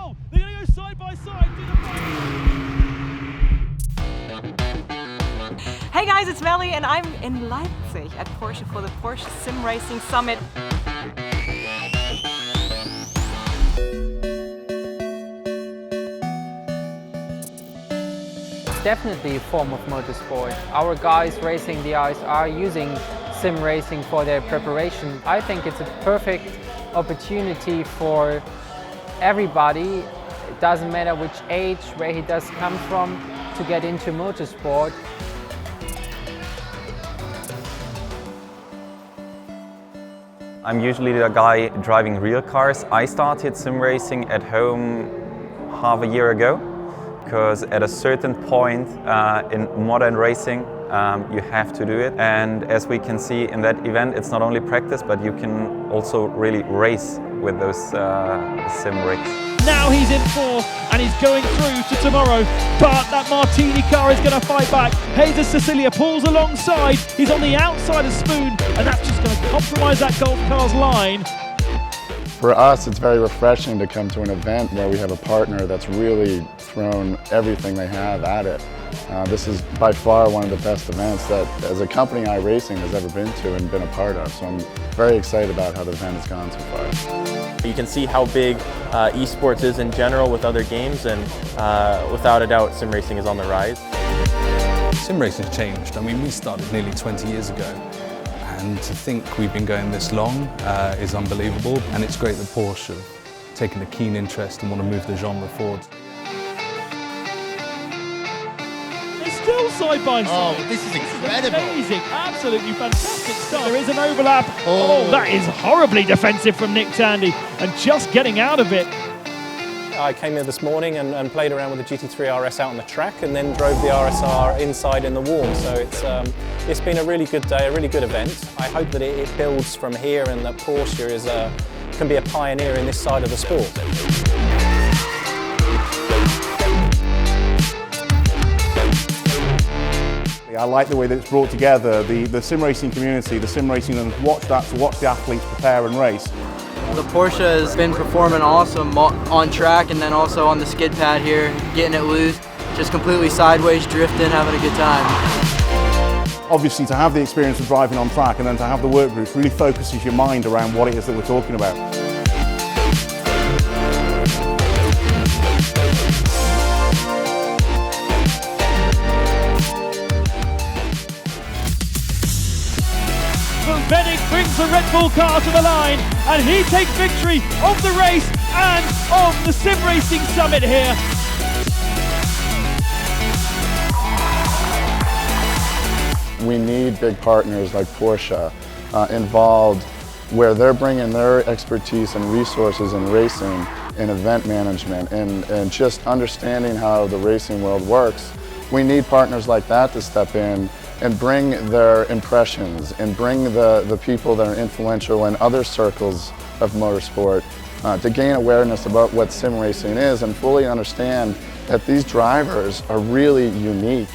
Oh, they're going to go side by side. Hey guys, it's Melly and I'm in Leipzig at Porsche for the Porsche SimRacing Summit. Definitely a form of motorsport. Our guys racing the ice are using sim racing for their preparation. I think it's a perfect opportunity for everybody. It doesn't matter which age, where he does come from, to get into motorsport. I'm usually the guy driving real cars. I started sim racing at home half a year ago, because at a certain point in modern racing you have to do it. And as we can see in that event, it's not only practice, but you can also really race with those sim rigs. Now he's in fourth and he's going through to tomorrow, but that Martini car is going to fight back. Jesus Cecilia pulls alongside, he's on the outside of Spoon, and that's just going to compromise that Golf car's line. For us, it's very refreshing to come to an event where we have a partner that's really thrown everything they have at it. This is by far one of the best events that, as a company, iRacing has ever been to and been a part of. So I'm very excited about how the event has gone so far. You can see how big esports is in general with other games, and without a doubt, sim racing is on the rise. Sim racing's changed. I mean, we started nearly 20 years ago. And to think we've been going this long is unbelievable, and it's great that Porsche have taken a keen interest and want to move the genre forward. They're still side by side. Oh, this is incredible. Amazing, absolutely fantastic start. There is an overlap. Oh, that is horribly defensive from Nick Tandy, and just getting out of it. I came here this morning and played around with the GT3 RS out on the track, and then drove the RSR inside in the warm. So it's been a really good day, a really good event. I hope that it builds from here, and that Porsche can be a pioneer in this side of the sport. I like the way that it's brought together the sim racing community, the sim racing, and watch the athletes prepare and race. The Porsche has been performing awesome on track and then also on the skid pad here, getting it loose, just completely sideways, drifting, having a good time. Obviously, to have the experience of driving on track and then to have the work groups really focuses your mind around what it is that we're talking about. Bennett brings the Red Bull car to the line, and he takes victory of the race and of the Sim Racing Summit here. We need big partners like Porsche involved, where they're bringing their expertise and resources in racing, in event management, and just understanding how the racing world works. We need partners like that to step in and bring their impressions and bring the people that are influential in other circles of motorsport to gain awareness about what sim racing is and fully understand that these drivers are really unique.